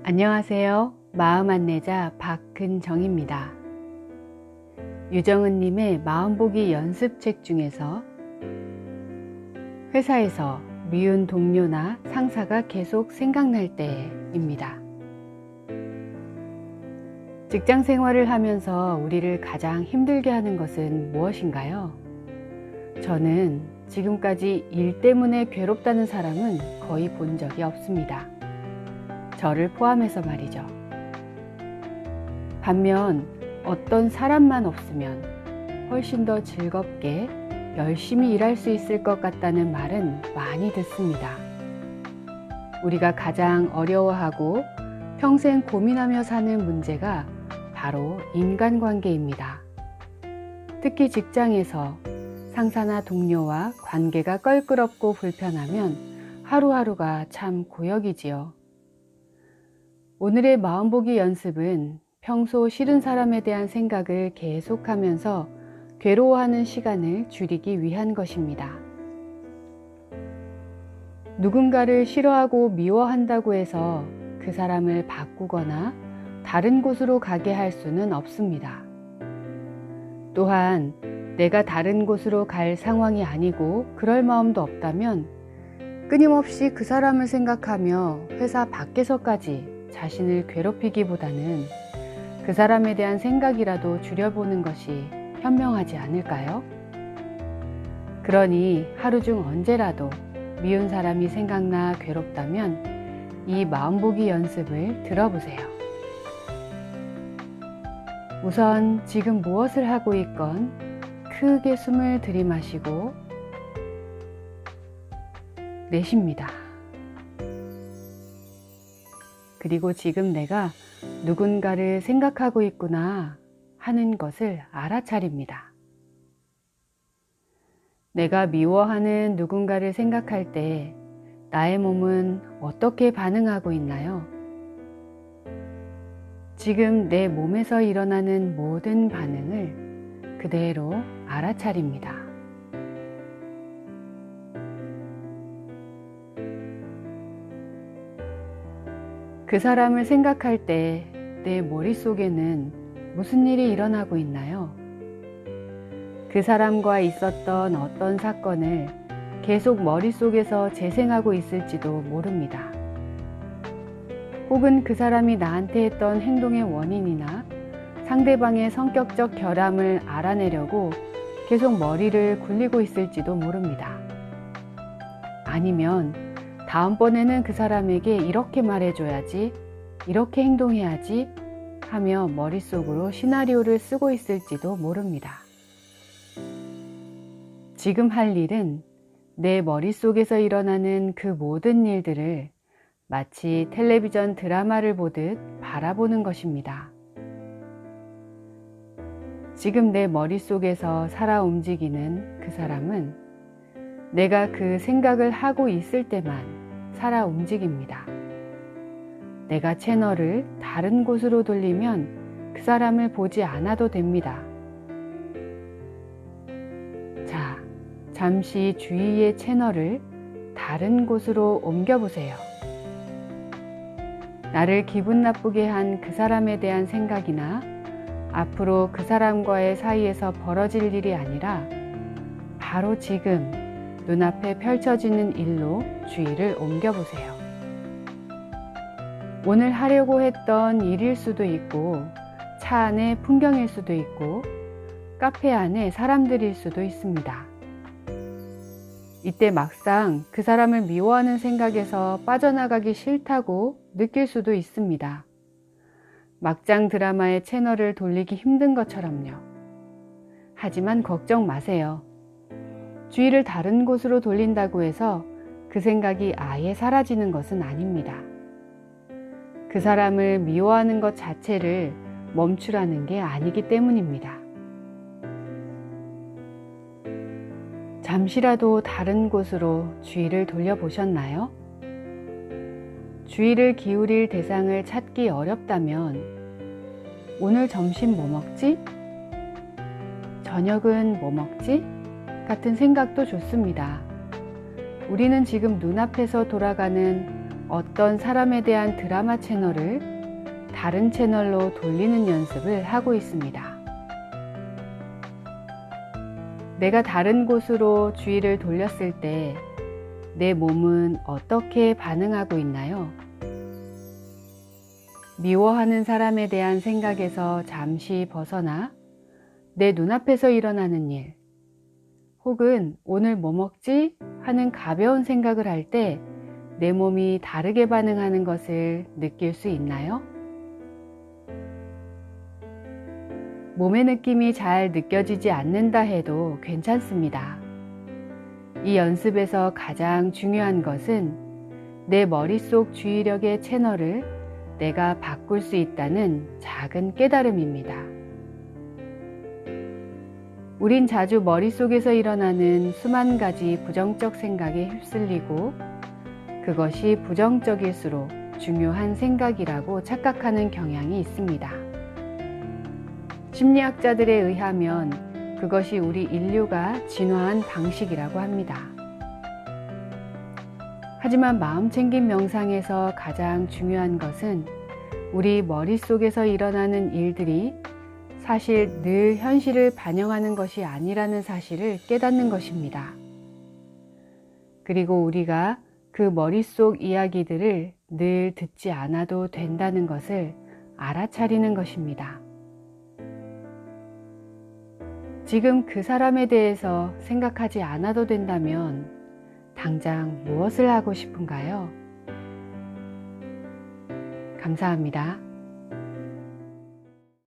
안녕하세요. 마음안내자 박근정입니다. 유정은님의 마음보기 연습책 중에서 회사에서 미운 동료나 상사가 계속 생각날 때입니다. 직장 생활을 하면서 우리를 가장 힘들게 하는 것은 무엇인가요? 저는 지금까지 일 때문에 괴롭다는 사람은 거의 본 적이 없습니다. 저를 포함해서 말이죠. 반면 어떤 사람만 없으면 훨씬 더 즐겁게 열심히 일할 수 있을 것 같다는 말은 많이 듣습니다. 우리가 가장 어려워하고 평생 고민하며 사는 문제가 바로 인간관계입니다. 특히 직장에서 상사나 동료와 관계가 껄끄럽고 불편하면 하루하루가 참 고역이지요. 오늘의 마음보기 연습은 평소 싫은 사람에 대한 생각을 계속하면서 괴로워하는 시간을 줄이기 위한 것입니다. 누군가를 싫어하고 미워한다고 해서 그 사람을 바꾸거나 다른 곳으로 가게 할 수는 없습니다. 또한 내가 다른 곳으로 갈 상황이 아니고 그럴 마음도 없다면 끊임없이 그 사람을 생각하며 회사 밖에서까지 자신을 괴롭히기보다는 그 사람에 대한 생각이라도 줄여보는 것이 현명하지 않을까요? 그러니 하루 중 언제라도 미운 사람이 생각나 괴롭다면 이 마음보기 연습을 들어보세요. 우선 지금 무엇을 하고 있건 크게 숨을 들이마시고 내쉽니다. 그리고 지금 내가 누군가를 생각하고 있구나 하는 것을 알아차립니다. 내가 미워하는 누군가를 생각할 때 나의 몸은 어떻게 반응하고 있나요? 지금 내 몸에서 일어나는 모든 반응을 그대로 알아차립니다. 그 사람을 생각할 때 내 머릿속에는 무슨 일이 일어나고 있나요? 그 사람과 있었던 어떤 사건을 계속 머릿속에서 재생하고 있을지도 모릅니다. 혹은 그 사람이 나한테 했던 행동의 원인이나 상대방의 성격적 결함을 알아내려고 계속 머리를 굴리고 있을지도 모릅니다. 아니면 다음번에는 그 사람에게 이렇게 말해줘야지, 이렇게 행동해야지 하며 머릿속으로 시나리오를 쓰고 있을지도 모릅니다. 지금 할 일은 내 머릿속에서 일어나는 그 모든 일들을 마치 텔레비전 드라마를 보듯 바라보는 것입니다. 지금 내 머릿속에서 살아 움직이는 그 사람은 내가 그 생각을 하고 있을 때만 살아 움직입니다. 내가 채널을 다른 곳으로 돌리면 그 사람을 보지 않아도 됩니다. 자, 잠시 주위의 채널을 다른 곳으로 옮겨보세요. 나를 기분 나쁘게 한 그 사람에 대한 생각이나 앞으로 그 사람과의 사이에서 벌어질 일이 아니라 바로 지금 눈앞에 펼쳐지는 일로 주의를 옮겨보세요. 오늘 하려고 했던 일일 수도 있고, 차 안의 풍경일 수도 있고, 카페 안의 사람들일 수도 있습니다. 이때 막상 그 사람을 미워하는 생각에서 빠져나가기 싫다고 느낄 수도 있습니다. 막장 드라마의 채널을 돌리기 힘든 것처럼요. 하지만 걱정 마세요. 주의를 다른 곳으로 돌린다고 해서 그 생각이 아예 사라지는 것은 아닙니다. 그 사람을 미워하는 것 자체를 멈추라는 게 아니기 때문입니다. 잠시라도 다른 곳으로 주의를 돌려보셨나요? 주의를 기울일 대상을 찾기 어렵다면 오늘 점심 뭐 먹지? 저녁은 뭐 먹지? 같은 생각도 좋습니다. 우리는 지금 눈앞에서 돌아가는 어떤 사람에 대한 드라마 채널을 다른 채널로 돌리는 연습을 하고 있습니다. 내가 다른 곳으로 주의를 돌렸을 때 내 몸은 어떻게 반응하고 있나요? 미워하는 사람에 대한 생각에서 잠시 벗어나 내 눈앞에서 일어나는 일, 혹은 오늘 뭐 먹지? 하는 가벼운 생각을 할 때 내 몸이 다르게 반응하는 것을 느낄 수 있나요? 몸의 느낌이 잘 느껴지지 않는다 해도 괜찮습니다. 이 연습에서 가장 중요한 것은 내 머릿속 주의력의 채널을 내가 바꿀 수 있다는 작은 깨달음입니다. 우린 자주 머릿속에서 일어나는 수만 가지 부정적 생각에 휩쓸리고 그것이 부정적일수록 중요한 생각이라고 착각하는 경향이 있습니다. 심리학자들에 의하면 그것이 우리 인류가 진화한 방식이라고 합니다. 하지만 마음챙김 명상에서 가장 중요한 것은 우리 머릿속에서 일어나는 일들이 사실 늘 현실을 반영하는 것이 아니라는 사실을 깨닫는 것입니다. 그리고 우리가 그 머릿속 이야기들을 늘 듣지 않아도 된다는 것을 알아차리는 것입니다. 지금 그 사람에 대해서 생각하지 않아도 된다면 당장 무엇을 하고 싶은가요? 감사합니다.